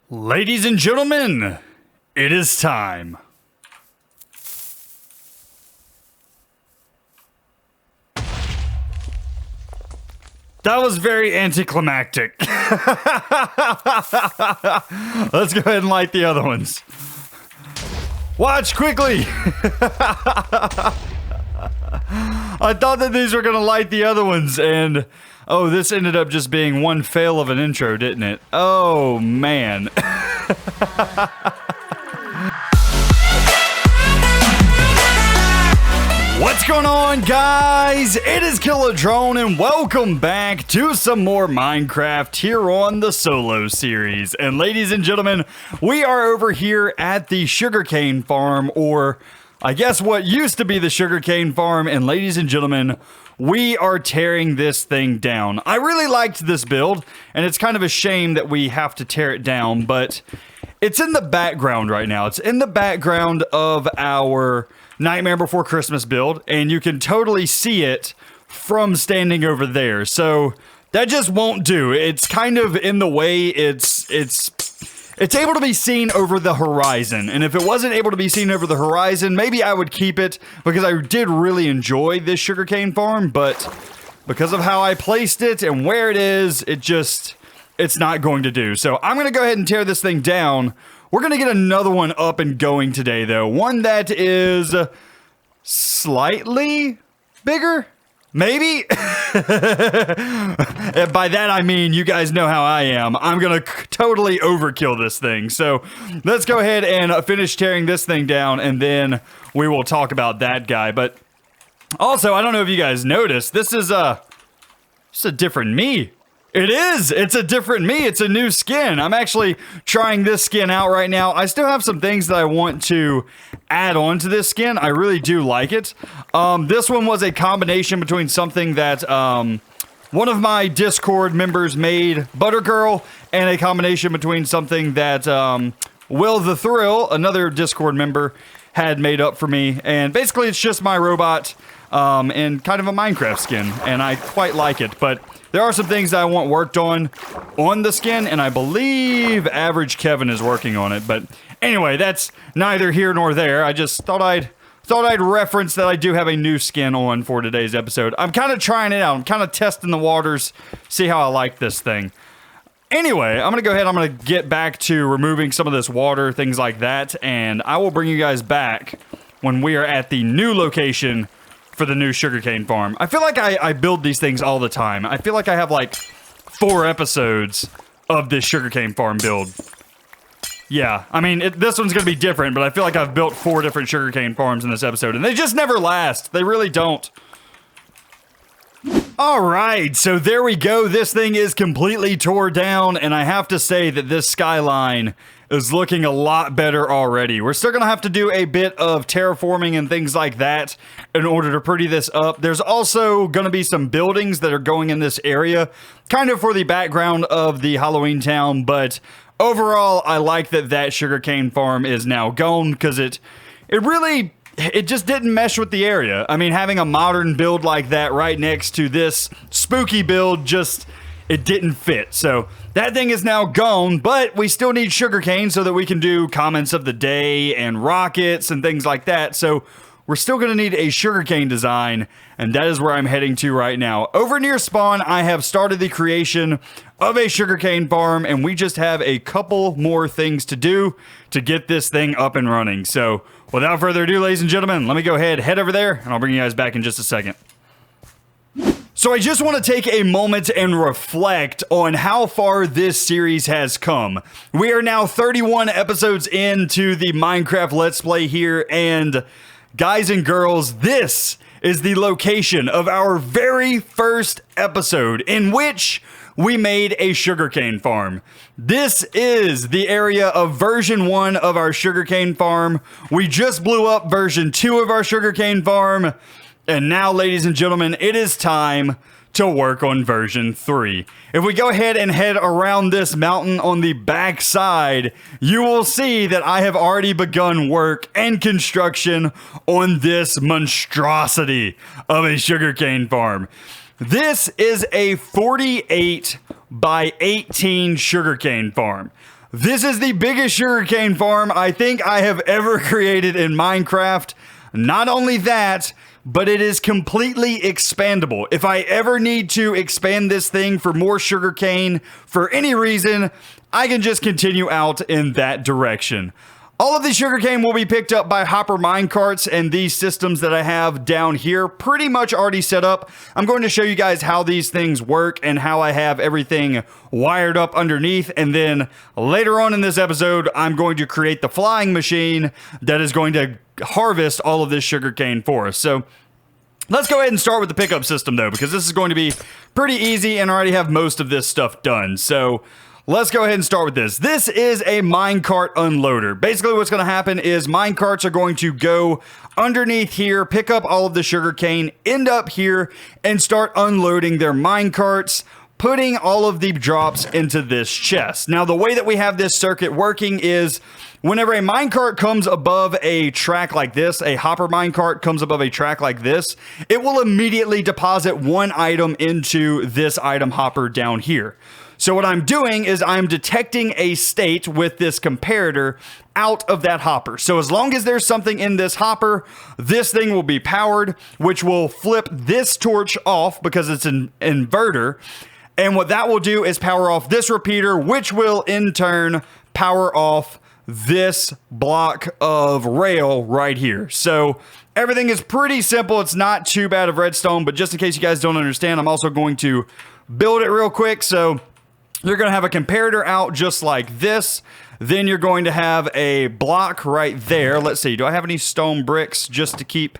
Ladies and gentlemen, it is time. That was very anticlimactic. Let's go ahead and light the other ones. Watch quickly. I thought that these were going to light the other ones, and oh, this ended up just being one fail of an intro, didn't it? Oh, man. What's going on, guys? It is Kilodrone, and welcome back to some more Minecraft here on the Solo series. And ladies and gentlemen, we are over here at the Sugarcane Farm, or I guess what used to be the Sugarcane Farm. And ladies and gentlemen, we are tearing this thing down. I really liked this build, and it's kind of a shame that we have to tear it down, but it's in the background right now. It's in the background of our Nightmare Before Christmas build, and you can totally see it from standing over there. So that just won't do. It's kind of in the way. It's able to be seen over the horizon, and if it wasn't able to be seen over the horizon, maybe I would keep it, because I did really enjoy this Sugarcane Farm, but because of how I placed it and where it is, it's not going to do. So I'm going to go ahead and tear this thing down. We're going to get another one up and going today, though. One that is slightly bigger, maybe? By that, I mean, you guys know how I am. I'm going to totally overkill this thing. So let's go ahead and finish tearing this thing down, and then we will talk about that guy. But also, I don't know if you guys noticed, this is a different me. It is. It's a different me. It's a new skin. I'm actually trying this skin out right now. I still have some things that I want to add on to this skin. I really do like it. This one was a combination between something that one of my Discord members made, Buttergirl, and a combination between something that Will the Thrill, another Discord member, had made up for me. And basically, it's just my robot in kind of a Minecraft skin, and I quite like it. But there are some things that I want worked on the skin, and I believe Average Kevin is working on it. But anyway, that's neither here nor there. I just thought I'd reference that I do have a new skin on for today's episode. I'm kind of trying it out. I'm kind of testing the waters, see how I like this thing. Anyway, I'm going to go ahead. I'm going to get back to removing some of this water, things like that, and I will bring you guys back when we are at the new location for the new Sugarcane Farm. I feel like I build these things all the time. I feel like I have like 4 episodes of this Sugarcane Farm build. Yeah, I mean, this one's going to be different, but I feel like I've built 4 different Sugarcane Farms in this episode, and they just never last. They really don't. Alright, so there we go. This thing is completely tore down, and I have to say that this skyline is looking a lot better already. We're still going to have to do a bit of terraforming and things like that in order to pretty this up. There's also going to be some buildings that are going in this area, kind of for the background of the Halloween town, but overall, I like that Sugarcane Farm is now gone, because it just didn't mesh with the area. I mean, having a modern build like that right next to this spooky build, it didn't fit. So that thing is now gone, but we still need sugarcane so that we can do comments of the day and rockets and things like that. So we're still going to need a sugarcane design, and that is where I'm heading to right now. Over near spawn, I have started the creation of a sugarcane farm, and we just have a couple more things to do to get this thing up and running. So without further ado, ladies and gentlemen, let me go ahead, head over there, and I'll bring you guys back in just a second. So I just want to take a moment and reflect on how far this series has come. We are now 31 episodes into the Minecraft Let's Play here, and guys and girls, this is the location of our very first episode in which we made a sugarcane farm. This is the area of version 1 of our sugarcane farm. We just blew up version 2 of our sugarcane farm. And now, ladies and gentlemen, it is time to work on version 3. If we go ahead and head around this mountain on the back side, you will see that I have already begun work and construction on this monstrosity of a sugarcane farm. This is a 48 by 18 sugarcane farm. This is the biggest sugarcane farm I think I have ever created in Minecraft. Not only that, but it is completely expandable. If I ever need to expand this thing for more sugarcane for any reason, I can just continue out in that direction. All of the sugarcane will be picked up by hopper minecarts, and these systems that I have down here pretty much already set up. I'm going to show you guys how these things work and how I have everything wired up underneath, and then later on in this episode, I'm going to create the flying machine that is going to harvest all of this sugarcane for us. So let's go ahead and start with the pickup system though, because this is going to be pretty easy and I already have most of this stuff done. So let's go ahead and start with this. This is a Minecart Unloader. Basically what's going to happen is minecarts are going to go underneath here, pick up all of the sugarcane, end up here, and start unloading their minecarts, putting all of the drops into this chest. Now the way that we have this circuit working is whenever a minecart comes above a track like this, a hopper minecart comes above a track like this, it will immediately deposit one item into this item hopper down here. So what I'm doing is I'm detecting a state with this comparator out of that hopper. So as long as there's something in this hopper, this thing will be powered, which will flip this torch off because it's an inverter. And what that will do is power off this repeater, which will in turn power off this block of rail right here. So everything is pretty simple. It's not too bad of redstone, but just in case you guys don't understand, I'm also going to build it real quick. So you're going to have a comparator out just like this. Then you're going to have a block right there. Let's see. Do I have any stone bricks just to keep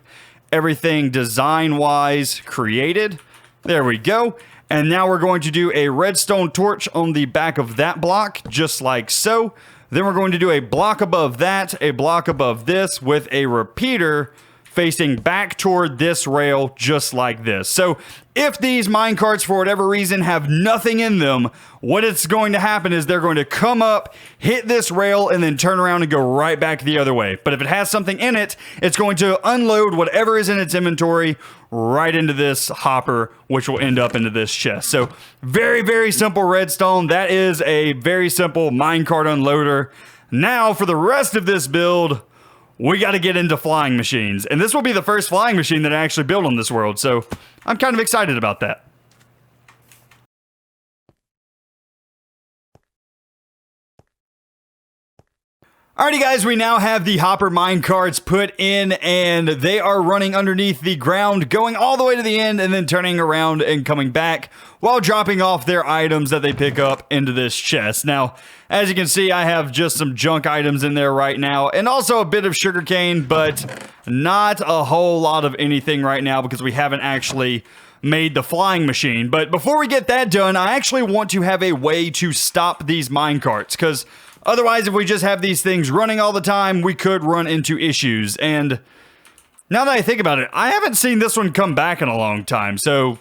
everything design-wise created? There we go. And now we're going to do a redstone torch on the back of that block, just like so. Then we're going to do a block above that, a block above this with a repeater facing back toward this rail, just like this. So if these minecarts, for whatever reason, have nothing in them, what it's going to happen is they're going to come up, hit this rail, and then turn around and go right back the other way. But if it has something in it, it's going to unload whatever is in its inventory right into this hopper, which will end up into this chest. So very, very simple redstone. That is a very simple minecart unloader. Now for the rest of this build, we got to get into flying machines. And this will be the first flying machine that I actually build on this world. So I'm kind of excited about that. Alrighty guys, we now have the hopper minecarts put in and they are running underneath the ground, going all the way to the end and then turning around and coming back while dropping off their items that they pick up into this chest. Now, as you can see, I have just some junk items in there right now and also a bit of sugarcane, but not a whole lot of anything right now because we haven't actually made the flying machine. But before we get that done, I actually want to have a way to stop these minecarts because otherwise, if we just have these things running all the time, we could run into issues. And now that I think about it, I haven't seen this one come back in a long time. So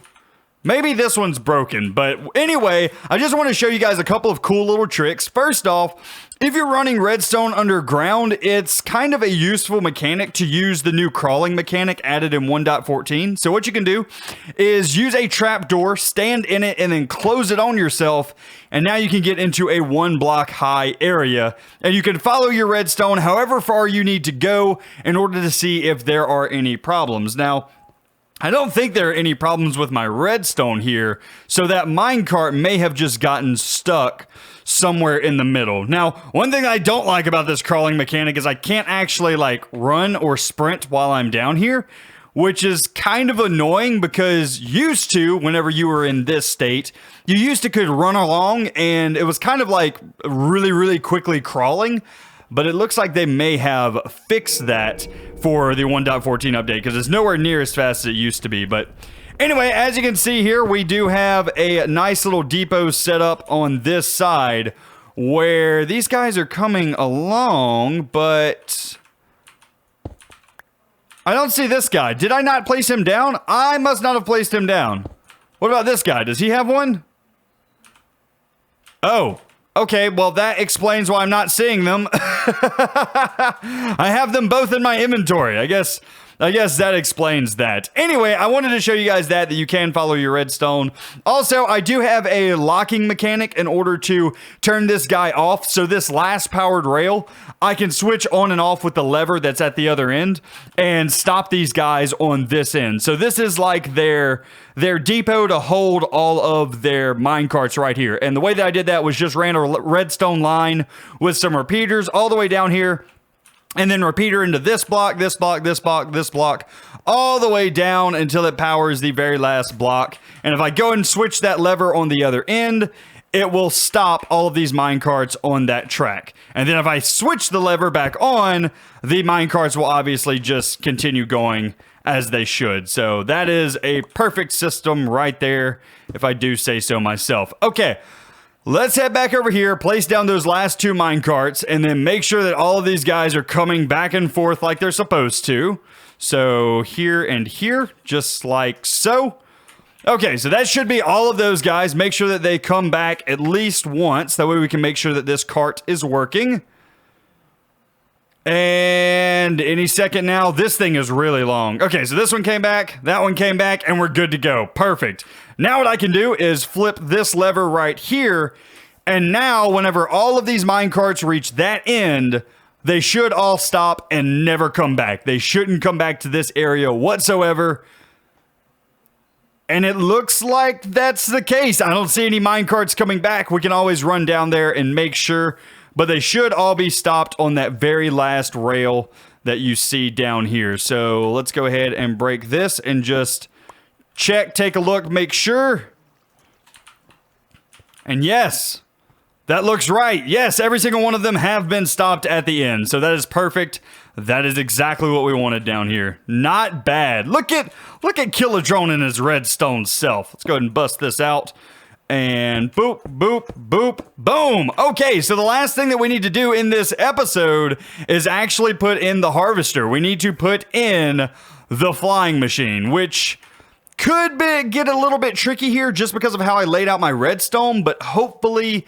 maybe this one's broken. But anyway, I just want to show you guys a couple of cool little tricks. First off, if you're running redstone underground, it's kind of a useful mechanic to use the new crawling mechanic added in 1.14. So what you can do is use a trapdoor, stand in it, and then close it on yourself. And now you can get into a 1 block high area. And you can follow your redstone however far you need to go in order to see if there are any problems. Now, I don't think there are any problems with my redstone here, so that minecart may have just gotten stuck somewhere in the middle. Now, one thing I don't like about this crawling mechanic is I can't actually like run or sprint while I'm down here, which is kind of annoying because used to, whenever you were in this state, you used to could run along and it was kind of like really, really quickly crawling. But it looks like they may have fixed that for the 1.14 update because it's nowhere near as fast as it used to be. But anyway, as you can see here, we do have a nice little depot set up on this side where these guys are coming along, but I don't see this guy. Did I not place him down? I must not have placed him down. What about this guy? Does he have one? Oh. Okay, well, that explains why I'm not seeing them. I have them both in my inventory. I guess I guess that explains that. Anyway, I wanted to show you guys that you can follow your redstone. Also, I do have a locking mechanic in order to turn this guy off. So this last powered rail, I can switch on and off with the lever that's at the other end and stop these guys on this end. So this is like their depot to hold all of their minecarts right here. And the way that I did that was just ran a redstone line with some repeaters all the way down here. And then repeater into this block, this block, this block, this block, all the way down until it powers the very last block. And if I go and switch that lever on the other end, it will stop all of these minecarts on that track. And then if I switch the lever back on, the minecarts will obviously just continue going as they should. So that is a perfect system right there, if I do say so myself. Okay. Let's head back over here, place down those last 2 minecarts, and then make sure that all of these guys are coming back and forth like they're supposed to. So here and here, just like so. Okay, so that should be all of those guys. Make sure that they come back at least once. That way we can make sure that this cart is working. And any second now, this thing is really long. Okay, so this one came back, that one came back, and we're good to go. Perfect. Now what I can do is flip this lever right here, and now whenever all of these minecarts reach that end, they should all stop and never come back. They shouldn't come back to this area whatsoever. And it looks like that's the case. I don't see any minecarts coming back. We can always run down there and make sure, but they should all be stopped on that very last rail that you see down here. So let's go ahead and break this and just check, take a look, make sure. And yes, that looks right. Yes, every single one of them have been stopped at the end. So that is perfect. That is exactly what we wanted down here. Not bad. Look at Kilodrone in his redstone self. Let's go ahead and bust this out. And boop, boop, boop, boom. Okay, so the last thing that we need to do in this episode is actually put in the harvester. We need to put in the flying machine, which could get a little bit tricky here just because of how I laid out my redstone, but hopefully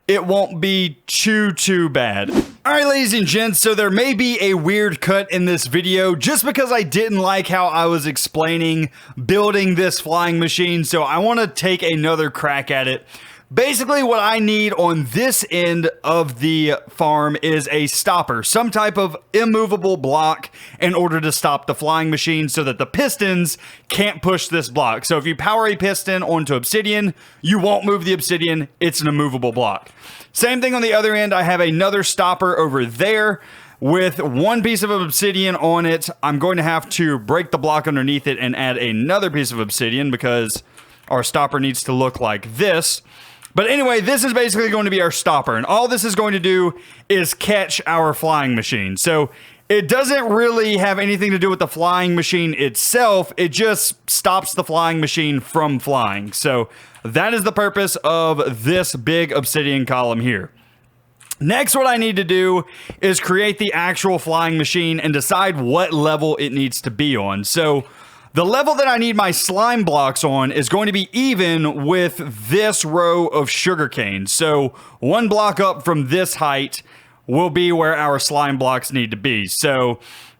it won't be too bad. All right, ladies and gents, so there may be a weird cut in this video just because I didn't like how I was explaining building this flying machine, so I want to take another crack at it. Basically, what I need on this end of the farm is a stopper, some type of immovable block in order to stop the flying machine so that the pistons can't push this block. So if you power a piston onto obsidian, you won't move the obsidian. It's an immovable block. Same thing on the other end. I have another stopper over there with one piece of obsidian on it. I'm going to have to break the block underneath it and add another piece of obsidian because our stopper needs to look like this. But anyway, this is basically going to be our stopper, and all this is going to do is catch our flying machine. So it doesn't really have anything to do with the flying machine itself. It just stops the flying machine from flying. So that is the purpose of this big obsidian column here. Next, what I need to do is create the actual flying machine and decide what level it needs to be on. So the level that I need my slime blocks on is going to be even with this row of sugarcane. So one block up from this height will be where our slime blocks need to be. So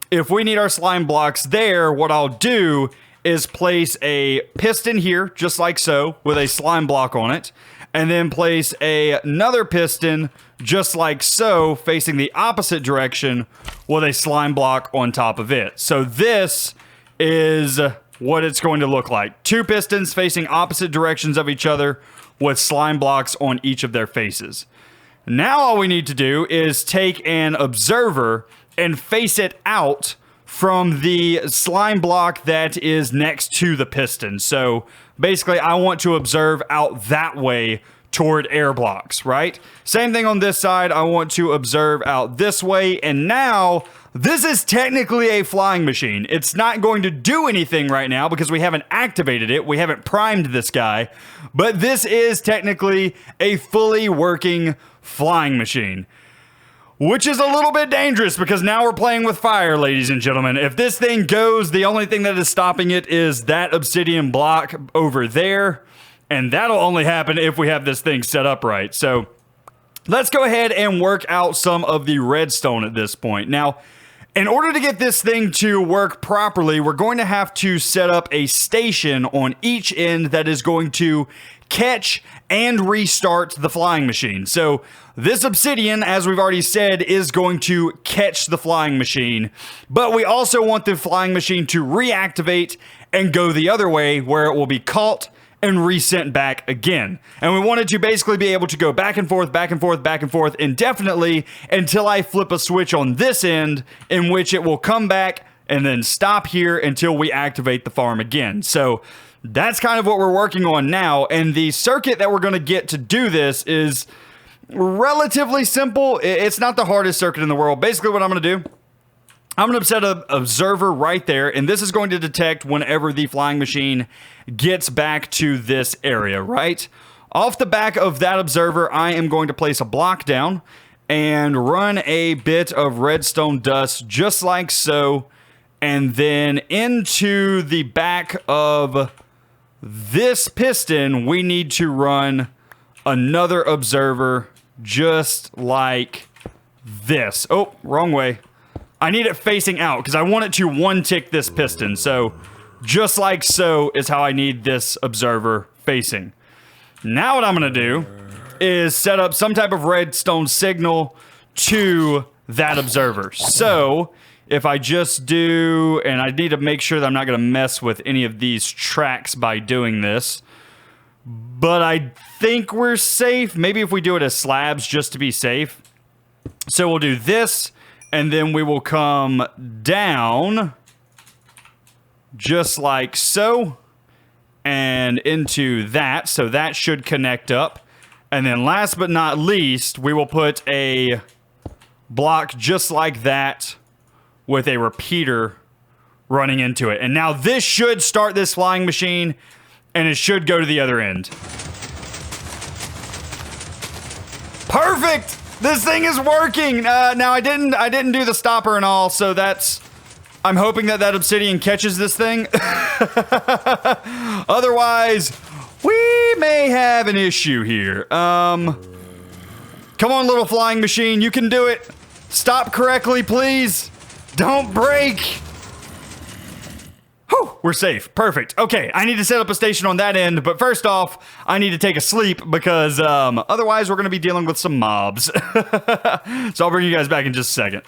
if we need our slime blocks there, what I'll do is place a piston here, just like so, with a slime block on it, and then place another piston, just like so, facing the opposite direction with a slime block on top of it. So this is what it's going to look like. 2 pistons facing opposite directions of each other with slime blocks on each of their faces. Now all we need to do is take an observer and face it out from the slime block that is next to the piston. So basically I want to observe out that way toward air blocks, right? Same thing on this side. I want to observe out this way. And now this is technically a flying machine. It's not going to do anything right now because we haven't activated it. We haven't primed this guy, but this is technically a fully working flying machine, which is a little bit dangerous because now we're playing with fire, ladies and gentlemen. If this thing goes, the only thing that is stopping it is that obsidian block over there. And that'll only happen if we have this thing set up right. So let's go ahead and work out some of the redstone at this point. Now, In order to get this thing to work properly, we're going to have to set up a station on each end that is going to catch and restart the flying machine. So this obsidian, as we've already said, is going to catch the flying machine, but we also want the flying machine to reactivate and go the other way where it will be caught and resent back again. And we wanted to basically be able to go back and forth, back and forth, back and forth indefinitely until I flip a switch on this end in which it will come back and then stop here until we activate the farm again. So that's kind of what we're working on now. And the circuit that we're going to get to do this is relatively simple. It's not the hardest circuit in the world. Basically what I'm going to do, I'm going to set an observer right there, and this is going to detect whenever the flying machine gets back to this area, right? Off the back of that observer, I am going to place a block down and run a bit of redstone dust just like so, and then into the back of this piston, we need to run another observer just like this. Oh, wrong way. I need it facing out because I want it to one-tick this piston. So just like so is how I need this observer facing. Now what I'm going to do is set up some type of redstone signal to that observer. So if I just do, and I need to make sure that I'm not going to mess with any of these tracks by doing this, but I think we're safe. Maybe if we do it as slabs just to be safe. So we'll do this. And then we will come down just like so and into that. So that should connect up. And then last but not least, we will put a block just like that with a repeater running into it. And now this should start this flying machine and it should go to the other end. Perfect! This thing is working. Now I didn't do the stopper and all, so that's. I'm hoping that that obsidian catches this thing. Otherwise, we may have an issue here. Come on, little flying machine, you can do it. Stop correctly, please. Don't break. Whew, we're safe. Perfect. Okay, I need to set up a station on that end, but first off, I need to take a sleep because otherwise we're going to be dealing with some mobs. So I'll bring you guys back in just a second.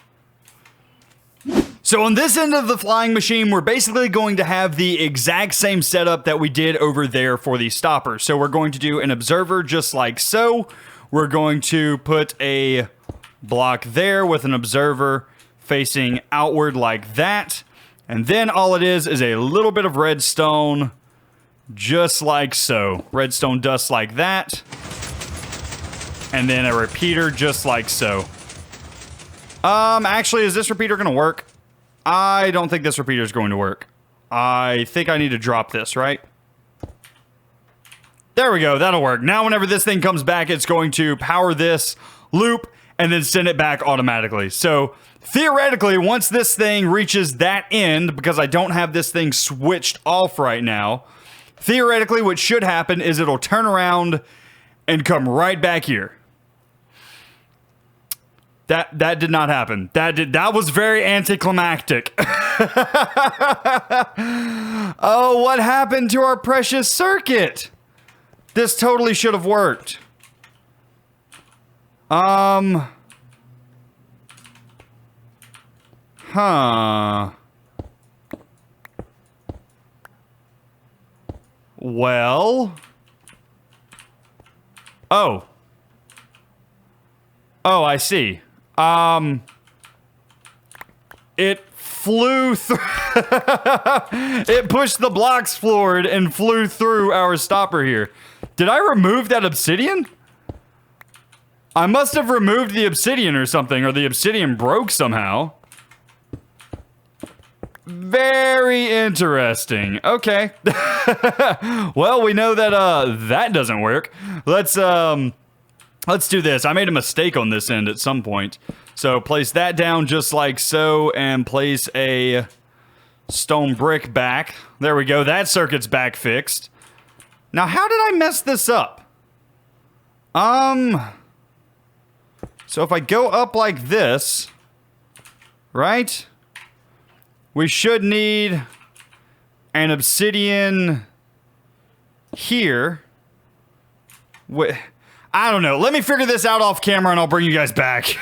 So on this end of the flying machine, we're basically going to have the exact same setup that we did over there for the stopper. So we're going to do an observer just like so. We're going to put a block there with an observer facing outward like that. And then all it is a little bit of redstone, just like so. Redstone dust like that. And then a repeater just like so. Actually, is this repeater going to work? I don't think this repeater is going to work. I think I need to drop this, right? There we go, that'll work. Now whenever this thing comes back, it's going to power this loop and then send it back automatically. So theoretically, once this thing reaches that end, because I don't have this thing switched off right now, theoretically what should happen is it'll turn around and come right back here. That did not happen. That was very anticlimactic. Oh, what happened to our precious circuit? This totally should have worked. Huh. Well. Oh. Oh, I see. It flew through. It pushed the blocks forward and flew through our stopper here. Did I remove that obsidian? I must have removed the obsidian or something, or the obsidian broke somehow. Very interesting. Okay. Well, we know that that doesn't work. Let's do this. I made a mistake on this end at some point. So place that down just like so and place a stone brick back. There we go. That circuit's back fixed. Now, how did I mess this up? So if I go up like this, right? We should need an obsidian here. I don't know. Let me figure this out off camera and I'll bring you guys back.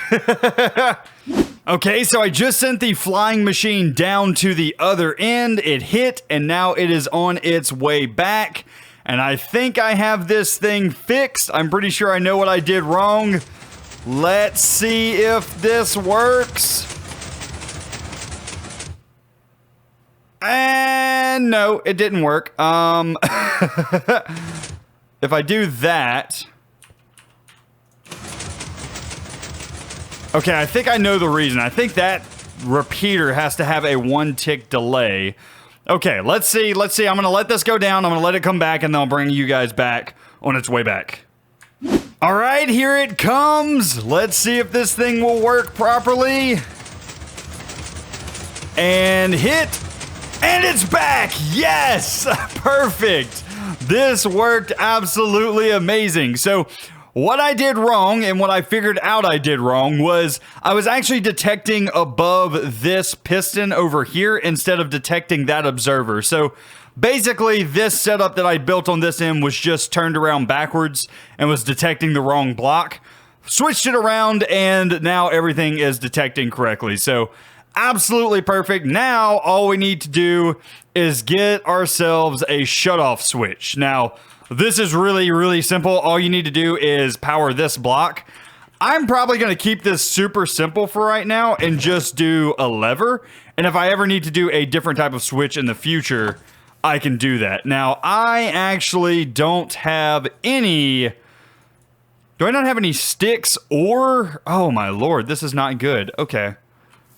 Okay, so I just sent the flying machine down to the other end. It hit, and now it is on its way back. And I think I have this thing fixed. I'm pretty sure I know what I did wrong. Let's see if this works. And no, it didn't work. If I do that... Okay, I think I know the reason. I think that repeater has to have a 1-tick delay. Okay, let's see. I'm going to let this go down. I'm going to let it come back, and then I'll bring you guys back on its way back. All right, here it comes. Let's see if this thing will work properly. And hit. And it's back. Yes, perfect. This worked absolutely amazing. So what I did wrong, and what I figured out I did wrong, was I was actually detecting above this piston over here instead of detecting that observer. So basically, this setup that I built on this end was just turned around backwards and was detecting the wrong block. Switched it around, and now everything is detecting correctly. So absolutely perfect. Now, all we need to do is get ourselves a shutoff switch. Now, this is really, really simple. All you need to do is power this block. I'm probably going to keep this super simple for right now and just do a lever. And if I ever need to do a different type of switch in the future, I can do that. Now, I actually don't have any... Do I not have any sticks or... Oh my lord, this is not good. Okay.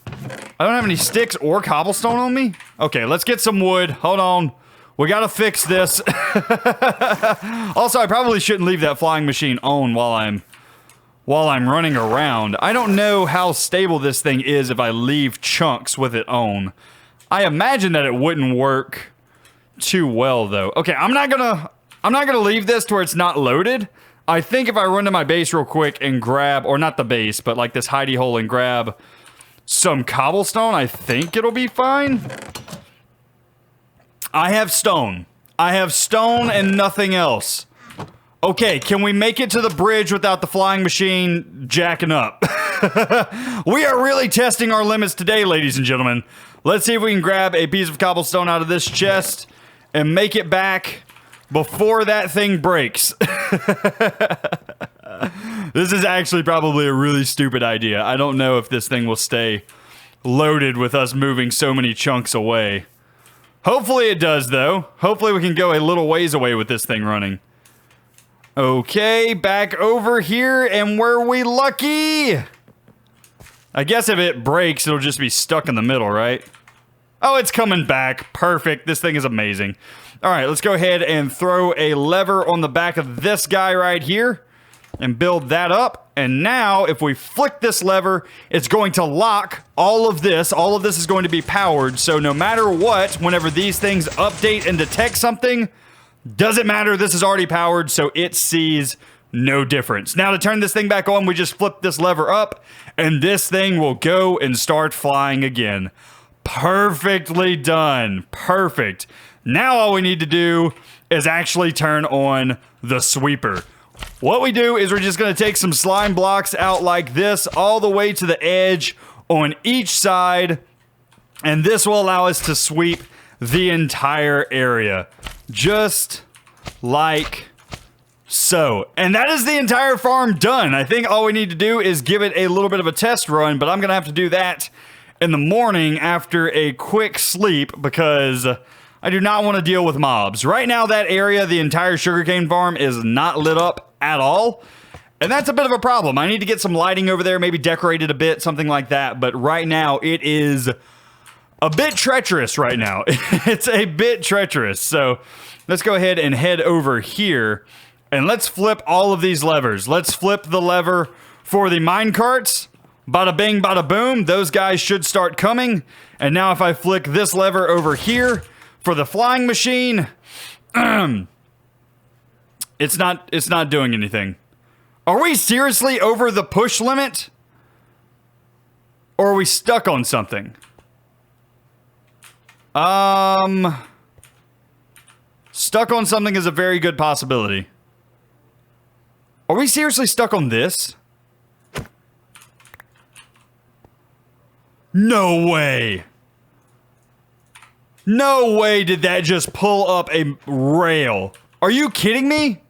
I don't have any sticks or cobblestone on me? Okay, let's get some wood. Hold on. We gotta fix this. Also, I probably shouldn't leave that flying machine on while I'm running around. I don't know how stable this thing is if I leave chunks with it on. I imagine that it wouldn't work too well though. Okay, I'm not gonna leave this to where it's not loaded. I think if I run to my base real quick and grab, or not the base, but like this hidey hole and grab some cobblestone, I think it'll be fine. I have stone. I have stone and nothing else. Okay, can we make it to the bridge without the flying machine jacking up? We are really testing our limits today, ladies and gentlemen. Let's see if we can grab a piece of cobblestone out of this chest and make it back before that thing breaks. This is actually probably a really stupid idea. I don't know if this thing will stay loaded with us moving so many chunks away. Hopefully it does, though. Hopefully we can go a little ways away with this thing running. Okay, back over here, and were we lucky? I guess if it breaks, it'll just be stuck in the middle, right? Oh, it's coming back. Perfect. This thing is amazing. All right, let's go ahead and throw a lever on the back of this guy right here and build that up. And now, if we flick this lever, it's going to lock all of this. All of this is going to be powered. So no matter what, whenever these things update and detect something, doesn't matter. This is already powered, so it sees no difference. Now, to turn this thing back on, we just flip this lever up, and this thing will go and start flying again. Perfectly done. Perfect. Now all we need to do is actually turn on the sweeper. What we do is we're just going to take some slime blocks out like this all the way to the edge on each side, and this will allow us to sweep the entire area. Just like so. And that is the entire farm done. I think all we need to do is give it a little bit of a test run, but I'm going to have to do that in the morning after a quick sleep because I do not want to deal with mobs. Right now, that area, the entire sugarcane farm, is not lit up at all. And that's a bit of a problem. I need to get some lighting over there, maybe decorate it a bit, something like that. But right now, it is a bit treacherous right now. It's a bit treacherous. So let's go ahead and head over here. And let's flip all of these levers. Let's flip the lever for the minecarts. Bada bing, bada boom. Those guys should start coming. And now if I flick this lever over here for the flying machine, it's not doing anything. Are we seriously over the push limit? Or are we stuck on something? Stuck on something is a very good possibility. Are we seriously stuck on this? No way. No way did that just pull up a rail. Are you kidding me?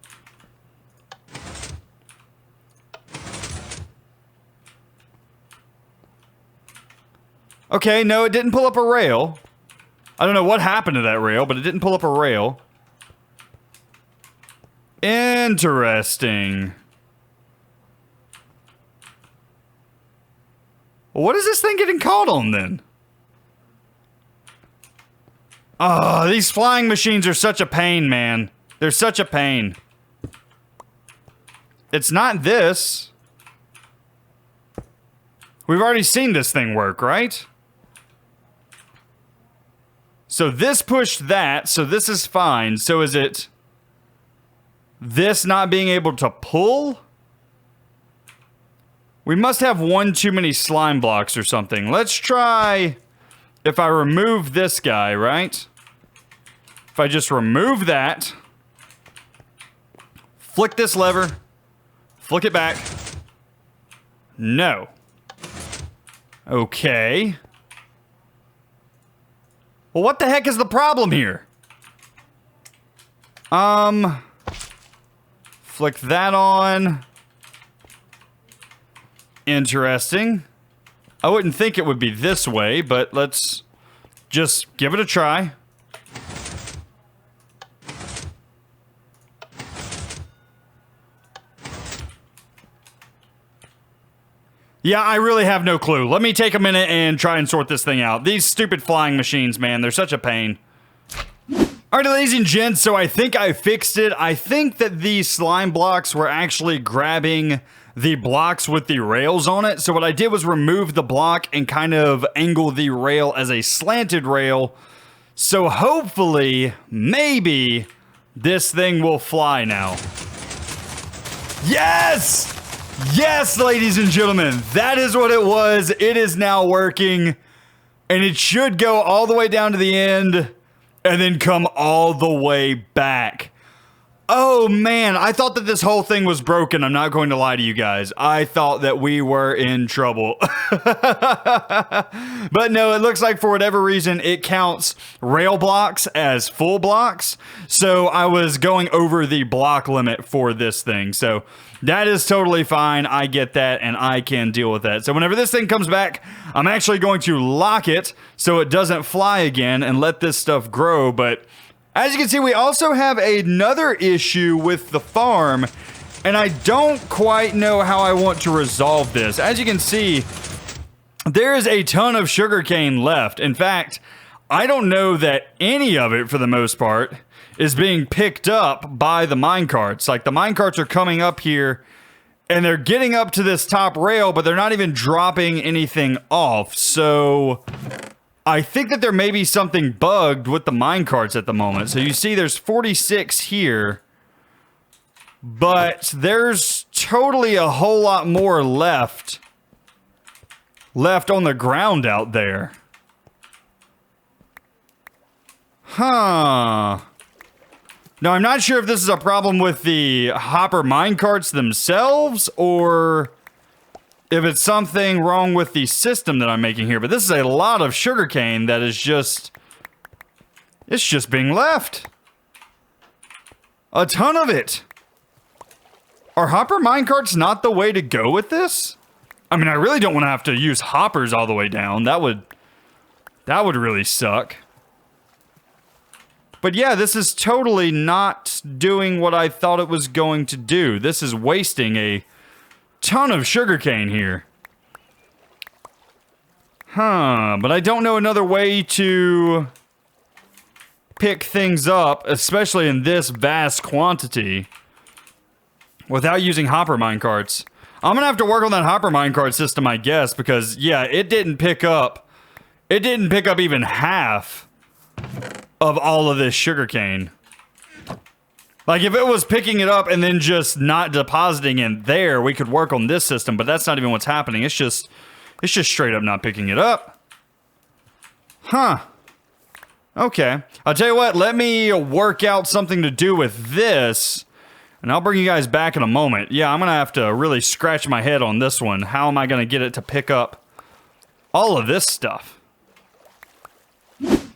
Okay, no, it didn't pull up a rail. I don't know what happened to that rail, but it didn't pull up a rail. Interesting. What is this thing getting caught on then? Oh, these flying machines are such a pain, man. They're such a pain. It's not this. We've already seen this thing work, right? So this pushed that, so this is fine. So is it this not being able to pull? We must have one too many slime blocks or something. Let's try if I remove this guy, right? If I just remove that, flick this lever, flick it back. No. Okay. Well, what the heck is the problem here? Flick that on. Interesting. I wouldn't think it would be this way, but let's just give it a try. Yeah, I really have no clue. Let me take a minute and try and sort this thing out. These stupid flying machines, man, they're such a pain. Alright, ladies and gents, so I think I fixed it. I think that these slime blocks were actually grabbing the blocks with the rails on it. So what I did was remove the block and kind of angle the rail as a slanted rail. So hopefully, maybe, this thing will fly now. Yes! Yes, ladies and gentlemen, that is what it was. It is now working, and it should go all the way down to the end and then come all the way back. Oh man, I thought that this whole thing was broken. I'm not going to lie to you guys. I thought that we were in trouble. But no, it looks like for whatever reason, it counts rail blocks as full blocks. So I was going over the block limit for this thing. So that is totally fine. I get that, and I can deal with that. So whenever this thing comes back, I'm actually going to lock it so it doesn't fly again and let this stuff grow. But as you can see, we also have another issue with the farm, and I don't quite know how I want to resolve this. As you can see, there is a ton of sugarcane left. In fact, I don't know that any of it, for the most part, is being picked up by the minecarts. Like, the minecarts are coming up here, and they're getting up to this top rail, but they're not even dropping anything off. So I think that there may be something bugged with the minecarts at the moment. So you see there's 46 here, but there's totally a whole lot more left on the ground out there. Huh. Now, I'm not sure if this is a problem with the hopper minecarts themselves, or if it's something wrong with the system that I'm making here. But this is a lot of sugarcane that is just, it's just being left. A ton of it. Are hopper minecarts not the way to go with this? I mean, I really don't want to have to use hoppers all the way down. That would really suck. But yeah, this is totally not doing what I thought it was going to do. This is wasting a ton of sugarcane here. Huh, but I don't know another way to pick things up, especially in this vast quantity, without using hopper minecarts. I'm gonna have to work on that hopper minecart system, I guess, because yeah, it didn't pick up even half of all of this sugarcane. Like, if it was picking it up and then just not depositing in there, we could work on this system, but that's not even what's happening. It's just straight up not picking it up. Huh. Okay. I'll tell you what, let me work out something to do with this, and I'll bring you guys back in a moment. Yeah, I'm going to have to really scratch my head on this one. How am I going to get it to pick up all of this stuff?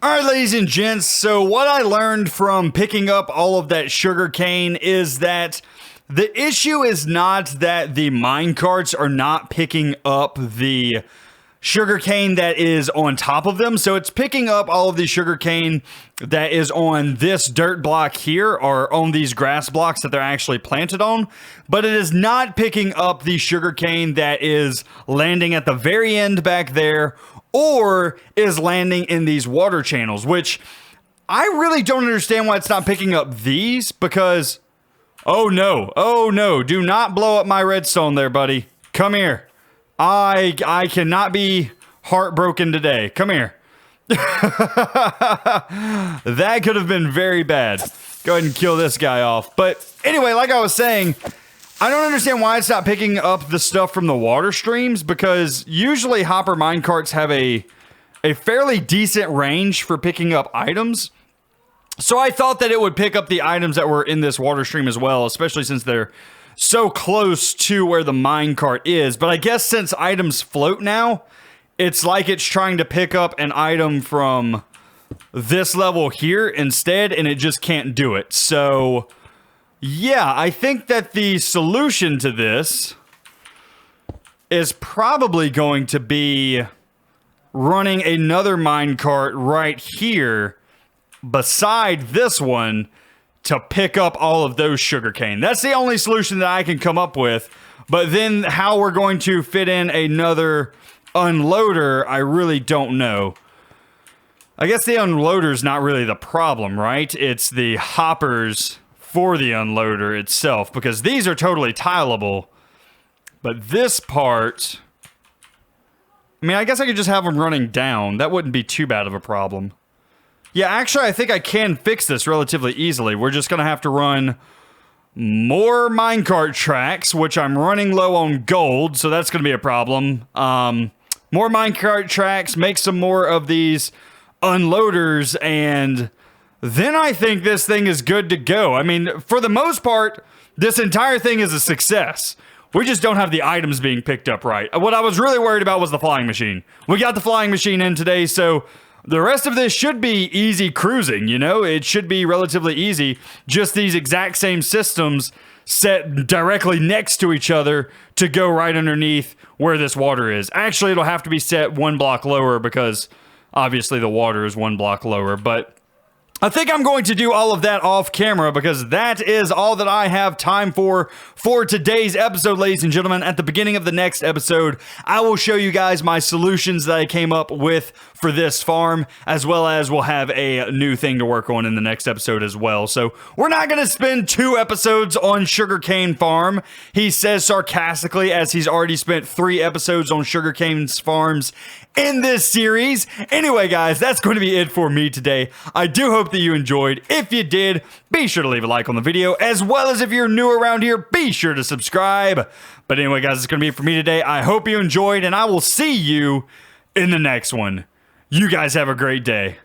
All right, ladies and gents, so what I learned from picking up all of that sugarcane is that the issue is not that the minecarts are not picking up the sugarcane that is on top of them. So it's picking up all of the sugarcane that is on this dirt block here or on these grass blocks that they're actually planted on, but it is not picking up the sugarcane that is landing at the very end back there or is landing in these water channels, which I really don't understand why it's not picking up these because, oh no, do not blow up my redstone there, buddy. Come here. I cannot be heartbroken today. Come here. That could have been very bad. Go ahead and kill this guy off. But anyway, like I was saying, I don't understand why it's not picking up the stuff from the water streams because usually hopper minecarts have a fairly decent range for picking up items. So I thought that it would pick up the items that were in this water stream as well, especially since they're so close to where the minecart is. But I guess since items float now, it's like it's trying to pick up an item from this level here instead, and it just can't do it. So yeah, I think that the solution to this is probably going to be running another minecart right here beside this one to pick up all of those sugarcane. That's the only solution that I can come up with. But then how we're going to fit in another unloader, I really don't know. I guess the unloader is not really the problem, right? It's the hoppers for the unloader itself, because these are totally tileable. But this part, I mean, I guess I could just have them running down. That wouldn't be too bad of a problem. Yeah, actually, I think I can fix this relatively easily. We're just going to have to run more minecart tracks, which I'm running low on gold, so that's going to be a problem. More minecart tracks, make some more of these unloaders, and then I think this thing is good to go. I mean, for the most part, this entire thing is a success. We just don't have the items being picked up right. What I was really worried about was the flying machine. We got the flying machine in today, so the rest of this should be easy cruising, you know? It should be relatively easy. Just these exact same systems set directly next to each other to go right underneath where this water is. Actually, it'll have to be set one block lower because obviously the water is one block lower, but I think I'm going to do all of that off camera because that is all that I have time for today's episode, ladies and gentlemen. At the beginning of the next episode, I will show you guys my solutions that I came up with for this farm, as well as we'll have a new thing to work on in the next episode as well. So we're not going to spend 2 episodes on Sugarcane Farm, he says sarcastically, as he's already spent 3 episodes on Sugarcane Farms in this series. Anyway, guys, that's going to be it for me today. I do hope that you enjoyed. If you did, be sure to leave a like on the video, as well as if you're new around here, be sure to subscribe. But anyway, guys, it's going to be it for me today. I hope you enjoyed, and I will see you in the next one. You guys have a great day.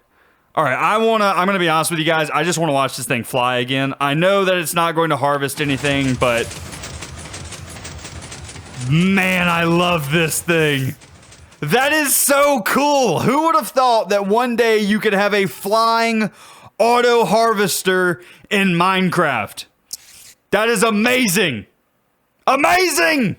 All right, I'm going to be honest with you guys. I just want to watch this thing fly again. I know that it's not going to harvest anything, but man, I love this thing. That is so cool. Who would have thought that one day you could have a flying auto harvester in Minecraft? That is amazing. Amazing!